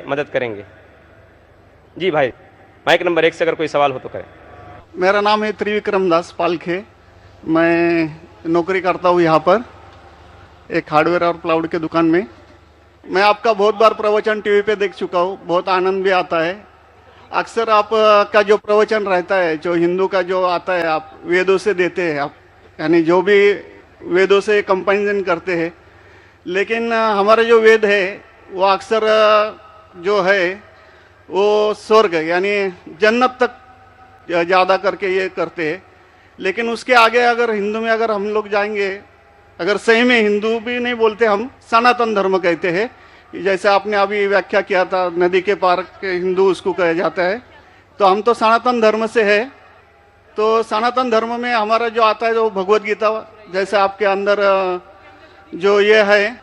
मदद करेंगे। जी भाई, माइक नंबर 1 से अगर कोई सवाल हो तो करें। मेरा नाम है त्रिविक्रम दास पालखे। मैं नौकरी करता हूँ यहाँ पर एक हार्डवेयर और प्लाउड के दुकान में। मैं आपका बहुत बार प्रवचन टीवी पे देख चुका हूँ, बहुत आनंद भी आता है। अक्सर आप का जो प्रवचन रहता है, जो हिंदू का जो आता है, आप वेदों से देते हैं, आप यानी जो भी वेदों से कंपेरिजन करते हैं। लेकिन हमारा जो वेद है वो अक्सर जो है वो स्वर्ग यानी जन्नत तक ज़्यादा करके ये करते हैं। लेकिन उसके आगे अगर हिंदू में अगर हम लोग जाएंगे, अगर सही में हिंदू भी नहीं बोलते, हम सनातन धर्म कहते हैं। जैसे आपने अभी व्याख्या किया था, नदी के पार के हिंदू उसको कहा जाता है। तो हम तो सनातन धर्म से है। तो सनातन धर्म में हमारा जो आता है, जो भगवत गीता, जैसे आपके अंदर जो ये है,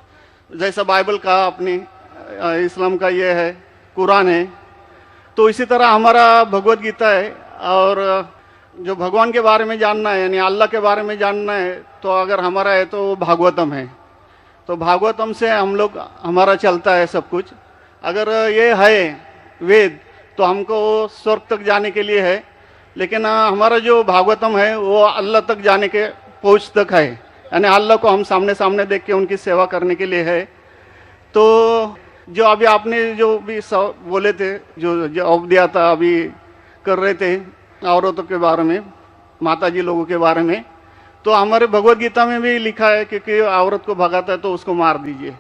जैसा बाइबल का अपनी इस्लाम का ये है, कुरान है, तो इसी तरह हमारा भगवत गीता है। और जो भगवान के बारे में जानना है यानी अल्लाह के बारे में जानना है, तो अगर हमारा है तो भागवतम है। तो भागवतम से हम लोग हमारा चलता है सब कुछ। अगर ये है वेद तो हमको स्वर्ग तक जाने के लिए है। लेकिन हमारा जो भागवतम है वो अल्लाह तक जाने के पहुँच तक है, यानी अल्लाह को हम सामने सामने देख के उनकी सेवा करने के लिए है। तो जो अभी आपने जो भी बोले थे, जो जवाब दिया था, अभी कर रहे थे औरतों के बारे में, माताजी लोगों के बारे में, तो हमारे भगवत गीता में भी लिखा है कि औरत को भगाता है तो उसको मार दीजिए।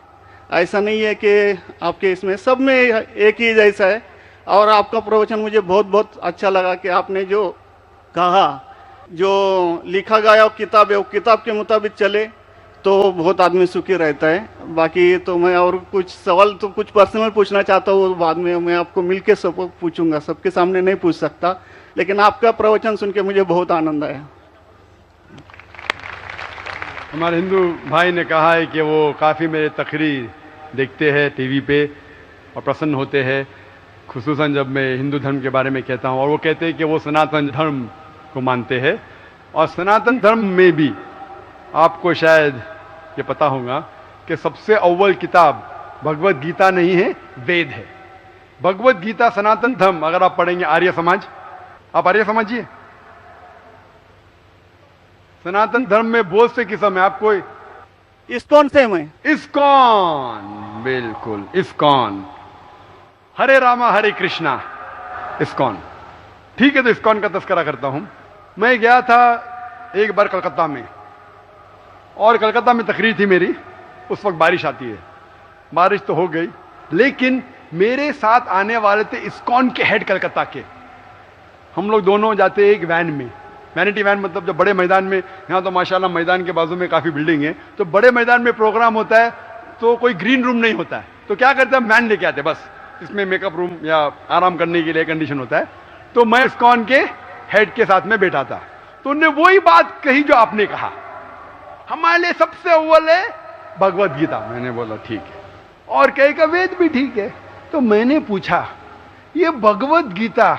ऐसा नहीं है कि आपके इसमें सब में एक ही जैसा है। और आपका प्रवचन मुझे बहुत बहुत अच्छा लगा कि आपने जो कहा, जो लिखा गया किताब है वो किताब के मुताबिक चले तो बहुत आदमी सुखी रहता है। बाकी तो मैं और कुछ सवाल तो कुछ पर्सनल पूछना चाहता हूँ, बाद में मैं आपको मिलके सब पूछूंगा, सबके सामने नहीं पूछ सकता। लेकिन आपका प्रवचन सुन के मुझे बहुत आनंद आया। हमारे हिंदू भाई ने कहा है कि वो काफ़ी मेरे तकरीर देखते हैं टीवी पे और प्रसन्न होते हैं, खुसूसन जब मैं हिंदू धर्म के बारे में कहता हूँ। और वो कहते हैं कि वो सनातन धर्म को मानते हैं। और सनातन धर्म में भी आपको शायद ये पता होगा कि सबसे अव्वल किताब भगवत गीता नहीं है, वेद है। भगवत गीता सनातन धर्म अगर आप पढ़ेंगे, आर्य समाज, आप आर्य समाजिए, सनातन धर्म में बहुत से किस्म है। आपको इस्कॉन से मैं इस्कॉन, बिल्कुल इस्कॉन, हरे रामा हरे कृष्णा, इस्कॉन, ठीक है। तो इस्कॉन का तस्करा करता हूं। मैं गया था एक बार कलकत्ता में, और कलकत्ता में तकरीर थी मेरी। उस वक्त बारिश आती है, बारिश तो हो गई, लेकिन मेरे साथ आने वाले थे इस्कॉन के हेड कलकत्ता के। हम लोग दोनों जाते एक वैन में, वैनिटी वैन, मतलब जो बड़े मैदान में, यहाँ तो माशाल्लाह मैदान के बाजू में काफ़ी बिल्डिंग है, तो बड़े मैदान में प्रोग्राम होता है तो कोई ग्रीन रूम नहीं होता है, तो क्या करते हैं, वैन लेके आते, बस इसमें मेकअप रूम या आराम करने के लिए कंडीशन होता है। तो मैं इस्कॉन के हेड के साथ में बैठा था, तो उन्होंने वही बात कही जो आपने कहा, हमारे लिए सबसे अव्वल है भगवत गीता। मैंने बोला ठीक है, और कहे का वेद भी ठीक है। तो मैंने पूछा, ये भगवत गीता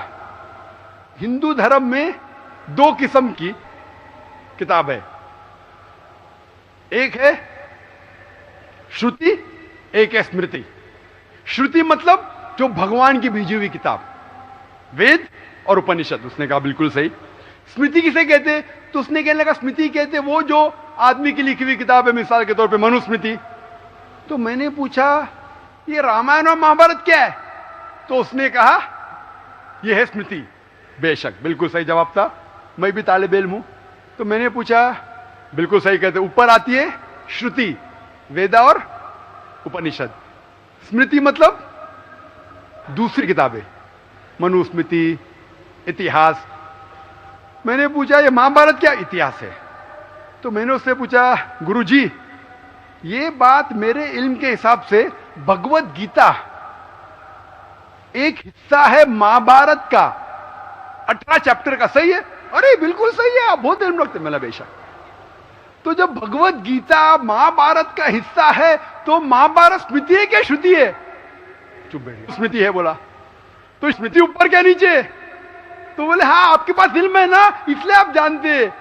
हिंदू धर्म में दो किस्म की किताब है, एक है श्रुति, एक है स्मृति। श्रुति मतलब जो भगवान की भेजी हुई किताब, वेद और उपनिषद। उसने कहा बिल्कुल सही। स्मृति किसे कहते, तो उसने कहने लगा स्मृति कहते वो जो आदमी की लिखी हुई किताब है, मिसाल के तौर पे मनुस्मृति। तो मैंने पूछा ये रामायण और महाभारत क्या है, तो उसने कहा यह है स्मृति। बेशक बिल्कुल सही जवाब था, मैं भी तालिब इल्म हूं। तो मैंने पूछा, बिल्कुल सही कहते, ऊपर आती है श्रुति, वेदा और उपनिषद। स्मृति मतलब दूसरी किताबें, मनुस्मृति, इतिहास। मैंने पूछा ये महाभारत क्या इतिहास है, तो मैंने उससे पूछा गुरुजी ये बात मेरे इल्म के हिसाब से भगवत गीता एक हिस्सा है महाभारत का, 18 चैप्टर का, सही है? अरे बिल्कुल सही है, आप बहुत इल्म रखते। मैं बेशक। तो जब भगवत गीता महाभारत का हिस्सा है तो महाभारत स्मृति है क्या श्रुति है? चुप बैठ, स्मृति है बोला। तो स्मृति ऊपर क्या नीचे? तो बोले हाँ आपके पास इल्म है ना, इसलिए आप जानते।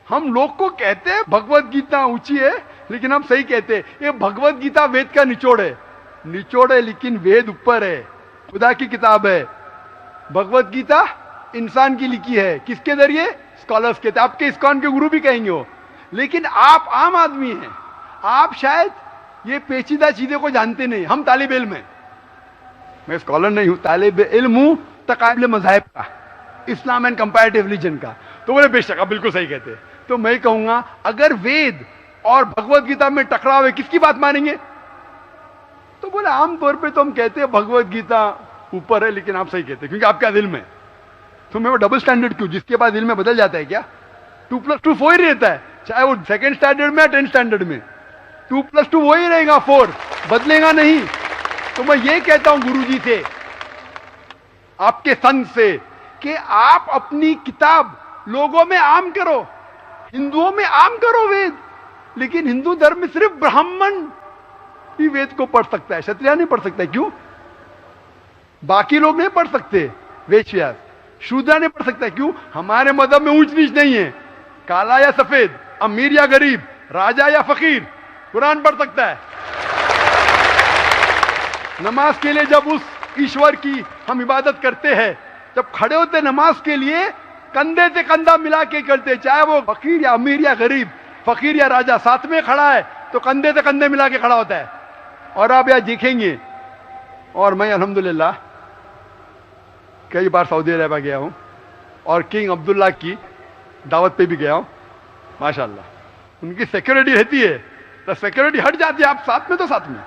हम लोग को कहते हैं भगवत गीता ऊंची है, लेकिन हम सही कहते हैं ये भगवत गीता वेद का निचोड़ है। निचोड़ है लेकिन वेद ऊपर है, खुदा की किताब है। भगवत गीता इंसान की लिखी है, किसके जरिए? स्कॉलर्स के। आपके इस्कॉन के गुरु भी कहेंगे वो, लेकिन आप आम आदमी हैं, आप शायद ये पेचीदा चीजें को जानते नहीं। हम तालिब इल्म हैं, मैं स्कॉलर नहीं हूं, तालिब इल्म हूं तकाबले मज़ाहिब का, इस्लाम एंड कंपैरेटिव रिलीजन का। तो बोले बेशक आप बिल्कुल सही कहते हैं। तो मैं कहूंगा अगर वेद और भगवत गीता में टकराव है, किसकी बात मानेंगे? तो बोले आमतौर पे तो हम कहते हैं भगवत गीता ऊपर है, लेकिन आप सही कहते हैं क्योंकि आपका दिल में। तो मैं वो डबल स्टैंडर्ड क्यों? जिसके बाद दिल में बदल जाता है क्या? 2+2 4 ही रहता है, चाहे वो सेकंड स्टैंडर्ड में या 10th स्टैंडर्ड में 2+2 वही रहेगा, 4 बदलेगा नहीं। तो मैं ये कहता हूं गुरुजी से, आपके संत से, कि आप अपनी किताब लोगों में आम करो, हिंदुओं में आम करो वेद। लेकिन हिंदू धर्म में सिर्फ ब्राह्मण ही वेद को पढ़ सकता है, क्षत्रिय नहीं पढ़ सकता है। क्यों? बाकी लोग नहीं पढ़ सकते, वेद व्यास शूद्र नहीं पढ़ सकता। क्यों? हमारे मजहब में ऊंच नीच नहीं है, काला या सफेद, अमीर या गरीब, राजा या फकीर कुरान पढ़ सकता है। नमाज के लिए जब उस ईश्वर की हम इबादत करते हैं, जब खड़े होते नमाज के लिए कंधे से कंधा मिला के करते, चाहे वो फकीर या अमीर या गरीब, फकीर या राजा साथ में खड़ा है तो कंधे से कंधे मिला के खड़ा होता है। और आप यहां देखेंगे, और मैं अल्हम्दुलिल्लाह कई बार सऊदी अरब गया हूं और किंग अब्दुल्ला की दावत पे भी गया हूं, माशाल्लाह उनकी सिक्योरिटी रहती है, तो सिक्योरिटी हट जाती है, आप साथ में तो साथ में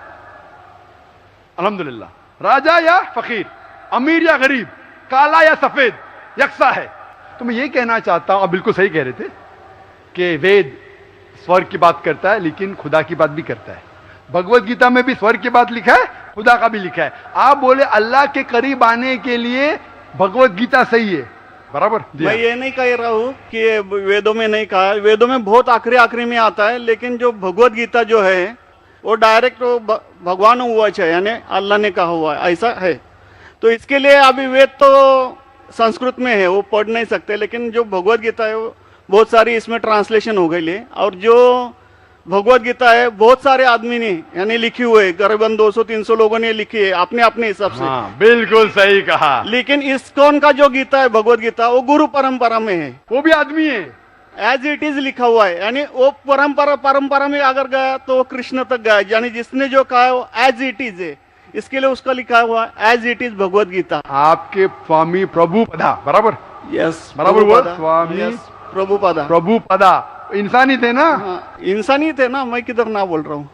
अल्हम्दुलिल्लाह। राजा या फकीर, अमीर या गरीब, काला या सफेद, यकसा है। तो मैं ये कहना चाहता हूं, आप बिल्कुल सही कह रहे थे कि वेद स्वर्ग की बात करता है लेकिन खुदा की बात भी करता है। भगवत गीता में भी स्वर्ग की बात लिखा है, खुदा का भी लिखा है। आप बोले अल्लाह के करीब आने के लिए भगवत गीता सही है, बराबर? मैं ये नहीं कह रहा हूँ कि ये वेदों में नहीं कहा, वेदों में बहुत आखिरी में आता है, लेकिन जो भगवत गीता जो है वो डायरेक्ट भगवान हुआ है, यानी अल्लाह ने कहा हुआ है, ऐसा है। तो इसके लिए अभी वेद तो संस्कृत में है, वो पढ़ नहीं सकते, लेकिन जो भगवत गीता है वो बहुत सारी इसमें ट्रांसलेशन हो गई है। और जो भगवत गीता है बहुत सारे आदमी ने यानी लिखी हुई है, करीबन 200-300 लोगों ने लिखी है अपने अपने हिसाब से। हाँ, बिल्कुल सही कहा। लेकिन इस्कॉन का जो गीता है भगवत गीता, वो गुरु परंपरा में है, वो भी आदमी है, एज इट इज लिखा हुआ है। यानी वो परंपरा में अगर गया तो वो कृष्ण तक गया, यानी जिसने जो कहा है वो एज इट इज है, इसके लिए उसका लिखा हुआ as it is Bhagavad Gita. आपके स्वामी प्रभुपदा, बराबर? यस, बराबर हुआ, स्वामी प्रभुपदा। प्रभुपदा इंसानी थे ना? हाँ, इंसानी थे ना, मैं किधर ना बोल रहा हूँ।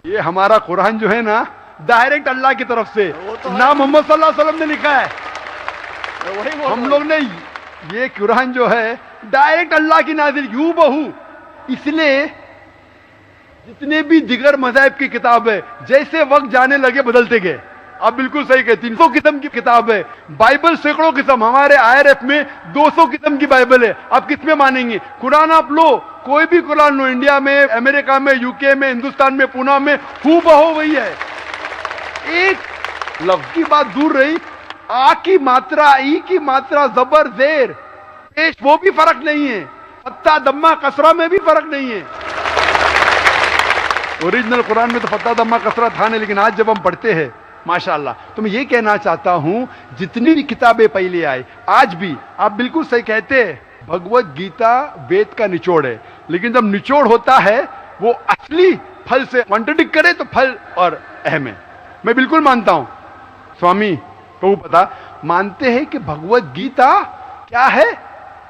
ये हमारा कुरान जो है ना, डायरेक्ट अल्लाह की तरफ से तो ना मोहम्मद सल्लल्लाहु अलैहि वसल्लम ने लिखा है। वही हम लोग ने ये कुरान जो है डायरेक्ट अल्लाह की नाजिल यूं बहू। इसलिए जितने भी दिगर मज़ाहिब की किताब है, जैसे वक्त जाने लगे बदलते गए। आप बिल्कुल सही कहते, 300 किस्म की किताब है, बाइबल सैकड़ों किस्म, हमारे IRF में 200 किस्म की बाइबल है। आप किस में मानेंगे? कुरान आप लो, कोई भी कुरान लो, इंडिया में, अमेरिका में, यूके में, हिंदुस्तान में, पूना में, हूबहू वही है। एक लफ्ज की बात दूर रही, आ की मात्रा, ई की मात्रा, जबर जेर पेश, वो भी फर्क नहीं है, फत्ता दम्मा कसरा में भी फर्क नहीं है। ओरिजिनल कुरान में तो फत्ता दम्मा कसरा था नहीं, लेकिन आज जब हम पढ़ते हैं माशाअल्लाह। तो मैं ये कहना चाहता हूं, जितनी भी किताबें पहले आई, आज भी आप बिल्कुल सही कहते हैं, भगवत गीता वेद का निचोड़ है। लेकिन जब निचोड़ होता है वो असली फल से कॉन्ट्रडिक्ट करे तो फल और अहम है। मैं बिल्कुल मानता हूं, स्वामी प्रभुपदा मानते हैं कि भगवत गीता क्या है?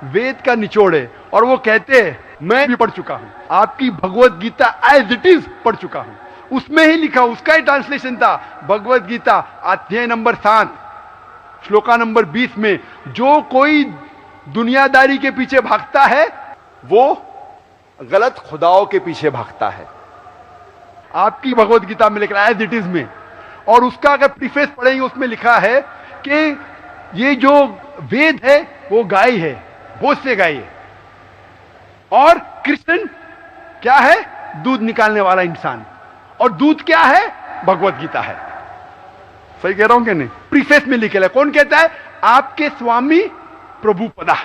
वेद का निचोड़ है। और वो कहते हैं, मैं भी पढ़ चुका हूं, आपकी Bhagavad Gita as it is पढ़ चुका हूं, उसमें ही लिखा, उसका ही ट्रांसलेशन था। भगवत गीता अध्याय नंबर 7 श्लोका नंबर 20 में, जो कोई दुनियादारी के पीछे भागता है वो गलत खुदाओं के पीछे भागता है। आपकी भगवत गीता में लिखा एज इट इज में, और उसका अगर प्रीफेस पढ़ेंगे उसमें लिखा है कि ये जो वेद है वो गाय है, बहुत से गाय है, और कृष्ण क्या है? दूध निकालने वाला इंसान। और दूध क्या है? भगवत गीता है। सही कह रहा हूं कि नहीं? प्रीफेस में लिखे है। कौन कहता है? आपके स्वामी प्रभुपदा।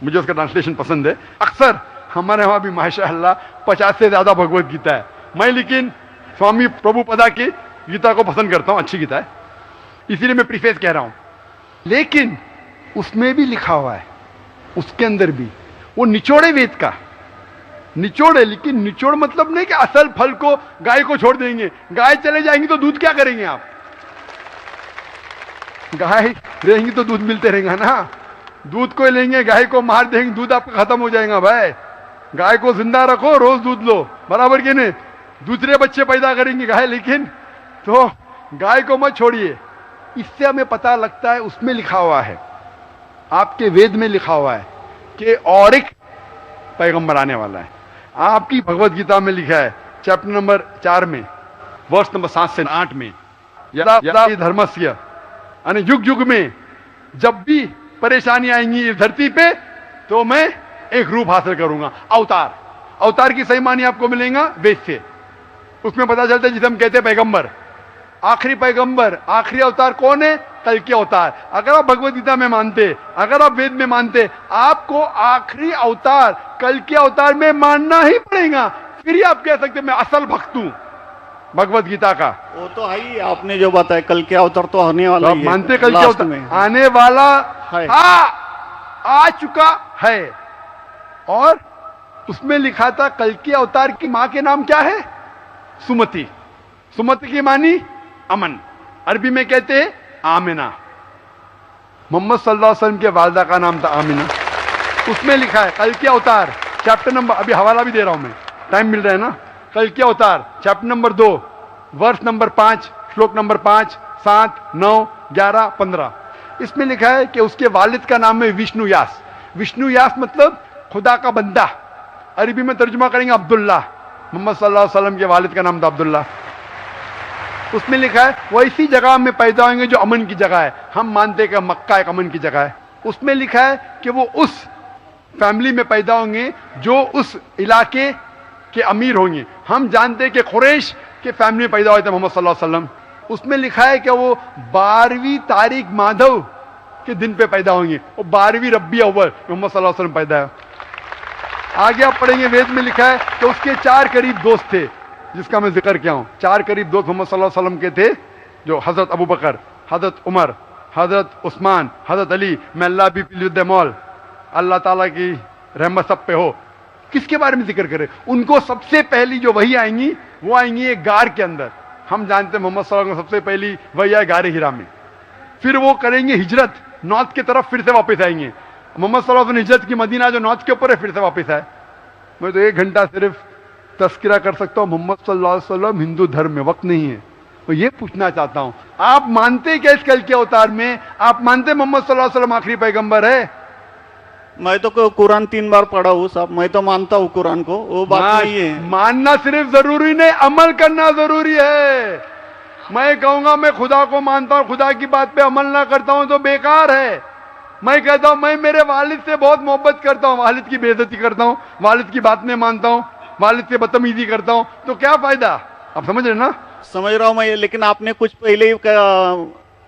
मुझे उसका ट्रांसलेशन पसंद है। अक्सर हमारे वहां भी माशाअल्लाह 50 से ज्यादा भगवत गीता है। मैं लेकिन स्वामी प्रभुपदा की गीता को पसंद करता हूं, अच्छी गीता है, इसीलिए मैं प्रीफेस कह रहा हूं। लेकिन उसमें भी लिखा हुआ है, उसके अंदर भी वो निचोड़े वेद का निचोड़ है। लेकिन निचोड़ मतलब नहीं कि असल फल को गाय को छोड़ देंगे, गाय चले जाएंगी तो दूध क्या करेंगे आप? गाय रहेंगी तो दूध मिलते रहेगा ना, दूध को लेंगे गाय को मार देंगे, दूध आपका खत्म हो जाएगा। भाई गाय को जिंदा रखो, रोज दूध लो, बराबर के नहीं? दूसरे बच्चे पैदा करेंगे गाय, लेकिन तो गाय को मत छोड़िए। इससे हमें पता लगता है, उसमें लिखा हुआ है, आपके वेद में लिखा हुआ है कि और एक पैगंबर आने वाला है। आपकी भगवत गीता में लिखा है चैप्टर नंबर 4 में वर्ष नंबर 7 से 8 में, यदा धर्मस्य, यानी युग युग में जब भी परेशानी आएंगी इस धरती पे तो मैं एक रूप हासिल करूंगा, अवतार। अवतार की सही मानी आपको मिलेगा वेद से, उसमें पता चलता है जिसे हम कहते हैं पैगंबर, आखिरी पैगंबर, आखिरी अवतार कौन है? कल के अवतार। अगर आप भगवत गीता में मानते, अगर आप वेद में मानते, आपको आखिरी अवतार कल के अवतार में मानना ही पड़ेगा, फिर ही आप कह सकते मैं असल भक्त हूं भगवत गीता का। वो तो है ही, आपने जो बताया कल के अवतार तो आने वाला तो ही आप है, मानते कल के लास्ट अवतार में आने वाला है। आ चुका है। और उसमें लिखा था कल के अवतार की मां के नाम क्या है? सुमति। सुमति की मानी अमन, अरबी में कहते हैं आमिना। मोहम्मद सल्लल्लाहु अलैहि वसल्लम के वालदा का नाम था आमिना। उसमें लिखा है कल के अवतार, चैप्टर नंबर, अभी हवाला भी दे रहा हूं मैं, टाइम मिल रहा है ना, कल के अवतार चैप्टर नंबर 2 वर्ष नंबर 5 श्लोक नंबर 5, 7, 9, 11, 15। इसमें लिखा है कि उसके वालिद का नाम है विष्णु यास। विष्णु यास मतलब खुदा का बंदा, अरबी में तर्जुमा करेंगे अब्दुल्ला। मोहम्मद सल्लल्लाहु अलैहि वसल्लम के वालिद का नाम था अब्दुल्ला। उसमें लिखा है वो इसी जगह में पैदा होंगे जो अमन की जगह है। हम मानते हैं कि मक्का एक अमन की जगह है। उसमें लिखा है कि वो उस फैमिली में पैदा होंगे जो उस इलाके के अमीर होंगे। हम जानते हैं कि कुरैश के फैमिली में पैदा हुए थे मोहम्मद सल्लल्लाहु अलैहि वसल्लम। उसमें लिखा है कि वो 12वीं तारीख माधव के दिन पे पैदा होंगे, वो 12वीं रब्बी अव्वल मोहम्मद सल्लल्लाहु अलैहि वसल्लम पैदा है। आगे आप पढ़ेंगे, वेद में लिखा है कि उसके 4 करीब दोस्त थे, जिसका मैं जिक्र किया हूं। 4 करीब दोस्त मोहम्मद सल्लल्लाहु अलैहि वसल्लम के थे, जो हजरत अबू बकर, हजरत उमर, हजरत उस्मान, हजरत अली। मैं अल्लाह भी मौल, अल्लाह ताला की रहमत सब पे हो। किसके बारे में जिक्र करें? उनको सबसे पहली जो वही आएंगी वो आएंगी एक गार के अंदर। हम जानते हैं मोहम्मद सल्लल्लाहु अलैहि वसल्लम सबसे पहली वही आए गारे हिरा में। फिर वो करेंगे हिजरत, नॉर्थ की तरफ फिर से वापस आएंगे। मोहम्मद सल्लल्लाहु अलैहि वसल्लम हिजरत की मदीना जो नॉर्थ के ऊपर है, फिर से वापस आए। मैं तो 1 घंटा सिर्फ तस्करा कर सकता हूं मोहम्मद सल्लल्लाहु अलैहि वसल्लम हिंदू धर्म में, वक्त नहीं है। तो ये पूछना चाहता हूं, आप मानते क्या इस कल के अवतार में? आप मानते मोहम्मद सल्लल्लाहु अलैहि वसल्लम आखिरी पैगंबर है? मैं तो कुरान 3 बार पढ़ा हूँ साहब, मैं तो मानता हूँ कुरान को, वो बात नहीं है। मानना सिर्फ जरूरी नहीं, अमल करना जरूरी है। मैं कहूंगा मैं खुदा को मानता हूं, खुदा की बात पे अमल ना करता हूं तो बेकार है। मैं कहता हूं मैं मेरे वालिद से बहुत मोहब्बत करता हूं, वालिद की बेइज्जती करता हूं, वालिद की बात नहीं मानता हूं, वालिद से बदतमीजी करता हूं, तो क्या फायदा? आप समझ रहे ना? समझ रहा हूं मैं, लेकिन आपने कुछ पहले ही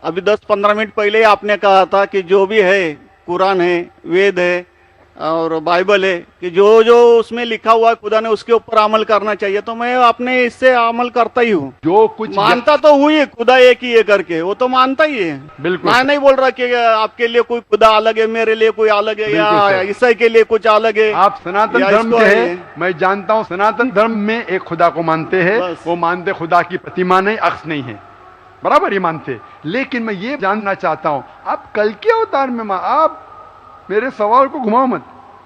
अभी 10-15 मिनट पहले ही आपने कहा था कि जो भी है कुरान है, वेद है और बाइबल है, कि जो जो उसमें लिखा हुआ है खुदा ने उसके ऊपर अमल करना चाहिए। तो मैं अपने इससे अमल करता ही हूँ, जो कुछ मानता तो हुई है खुदा एक ही है करके, वो तो मानता ही है। बिल्कुल मैं नहीं बोल रहा कि आपके लिए कोई खुदा अलग है, मेरे लिए कोई अलग है, या ईसाई के लिए कुछ अलग है। आप सनातन धर्म के हैं, मैं जानता हूँ सनातन धर्म में एक खुदा को मानते हैं। वो मानते खुदा की प्रतिमा नहीं, अक्स नहीं है, बराबर ये मानते। लेकिन मैं ये जानना चाहता हूँ, आप कल के अवतार में आप मेरे सवाल को घुमाओ मत।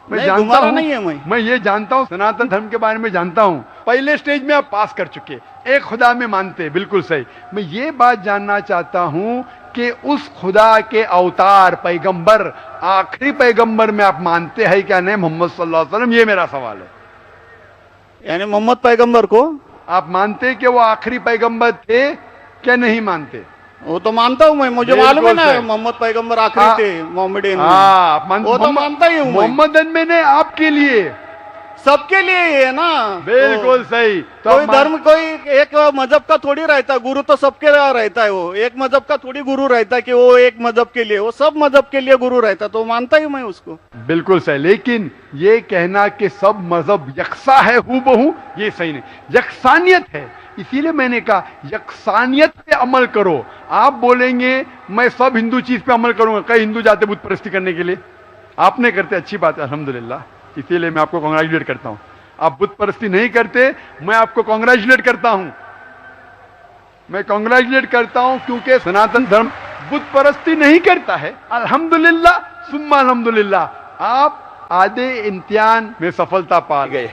मैं जानता हूं, नहीं है मैं ये जानता हूं, सनातन धर्म के बारे में जानता हूं। पहले स्टेज में आप पास कर चुके, एक खुदा में मानते, बिल्कुल सही। मैं ये बात जानना चाहता हूं कि उस खुदा के अवतार पैगंबर, आखिरी पैगंबर में आप मानते हैं क्या नहीं मोहम्मद सल्लल्लाहु अलैहि वसल्लम? ये मेरा सवाल है। यानी मोहम्मद पैगंबर को आप मानते कि वो आखिरी पैगंबर थे क्या नहीं मानते? वो तो मानता हूँ मैं, मुझे मालूम है ना मोहम्मद पैगंबर आखिरी थे मोहम्मदन। वो तो मानता ही हूँ। मोहम्मदन में ने आपके लिए, सबके लिए है ना। बिल्कुल सही। तो कोई धर्म, कोई एक मजहब का थोड़ी रहता, गुरु तो सबके रहता है। वो एक मजहब का थोड़ी गुरु रहता है कि वो एक मजहब के लिए, वो सब मजहब के लिए गुरु रहता, तो मानता ही मैं उसको। बिल्कुल सही। लेकिन ये कहना कि सब मजहब यकसा है हूबहू, ये सही नहीं। यकसानियत है, इसीलिए मैंने कहा यकसानियत पे अमल करो। आप बोलेंगे मैं सब हिंदू चीज पे अमल करूंगा, कई हिंदू जाते बुत परस्ती करने के लिए, आप नहीं करते, अच्छी बात है अल्हम्दुलिल्लाह, इसीलिए मैं आपको कांग्रेचुलेट करता हूं। आप बुत परस्ती नहीं करते, मैं आपको कांग्रेचुलेट करता हूं, मैं कांग्रेचुलेट करता हूं, क्योंकि सनातन धर्म बुत परस्ती नहीं करता है। अल्हम्दुलिल्लाह सुम्मा अल्हम्दुलिल्लाह आप आधे इम्तिहान में सफलता पा गए।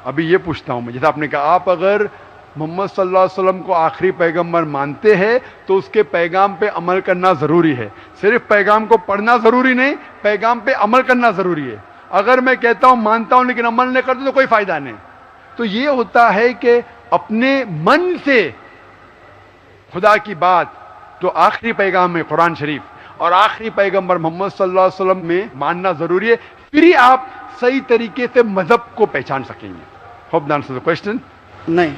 अभी ये पूछता हूं मैं, जैसे आपने कहा आप अगर मोहम्मद सल्लल्लाहु अलैहि वसल्लम को आखिरी पैगंबर मानते हैं तो उसके पैगाम पे अमल करना जरूरी है। सिर्फ पैगाम को पढ़ना जरूरी नहीं, पैगाम पे अमल करना जरूरी है। अगर मैं कहता हूं मानता हूं लेकिन अमल नहीं करता तो कोई फायदा नहीं। तो ये होता है कि अपने मन से खुदा की बात जो आखिरी पैगाम है कुरान शरीफ और आखिरी पैगंबर मोहम्मद सल्लल्लाहु अलैहि वसल्लम में मानना जरूरी है, फिर ही आप सही तरीके से मजहब को पहचान सकेंगे। Hope that answers the question. नहीं,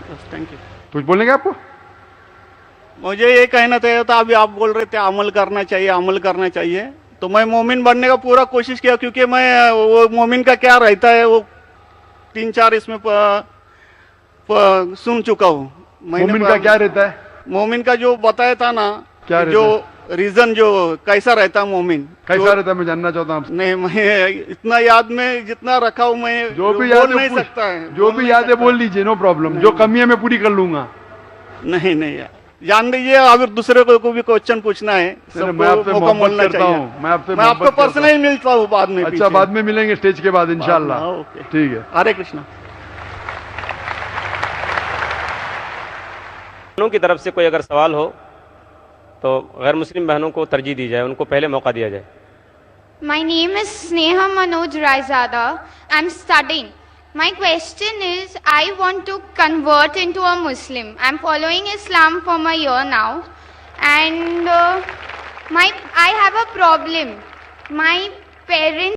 बस थैंक यू। कुछ बोलेंगे आपको? मुझे ये कहना चाहिए था, अभी आप बोल रहे थे अमल करना चाहिए, अमल करना चाहिए, तो मैं मोमिन बनने का पूरा कोशिश किया, क्योंकि मैं वो मोमिन का क्या रहता है वो 3-4 इसमें सुन चुका हूँ। मोमिन का क्या रहता है? मोमिन का जो बताया था ना, क्या जो रीजन जो कैसा रहता है मोमिन, कैसा रहता है मैं जानना चाहता हूँ। नहीं, मैं इतना याद में जितना रखा हूँ मैं जो भी बोल याद नहीं है सकता है, जो भी याद है बोल लीजिए, नो प्रॉब्लम। जो कमी है मैं पूरी कर लूंगा। नहीं यार, जान लीजिए, अगर दूसरे को भी क्वेश्चन पूछना है मैं आपसे मोहब्बत करता हूँ, मैं आपको पर्सनली मिलता हूँ बाद में। अच्छा, बाद में मिलेंगे स्टेज के बाद इंशाल्लाह। ठीक है, हरे कृष्णा। बहनों की तरफ से कोई अगर सवाल हो तो गैर मुस्लिम बहनों को तरजीह दी जाए, उनको पहले मौका दिया जाए। My name is Sneha Manoj Raizada. I'm studying. My question is, I want to convert into a Muslim. I'm following Islam for a year now, and I have a problem. My parents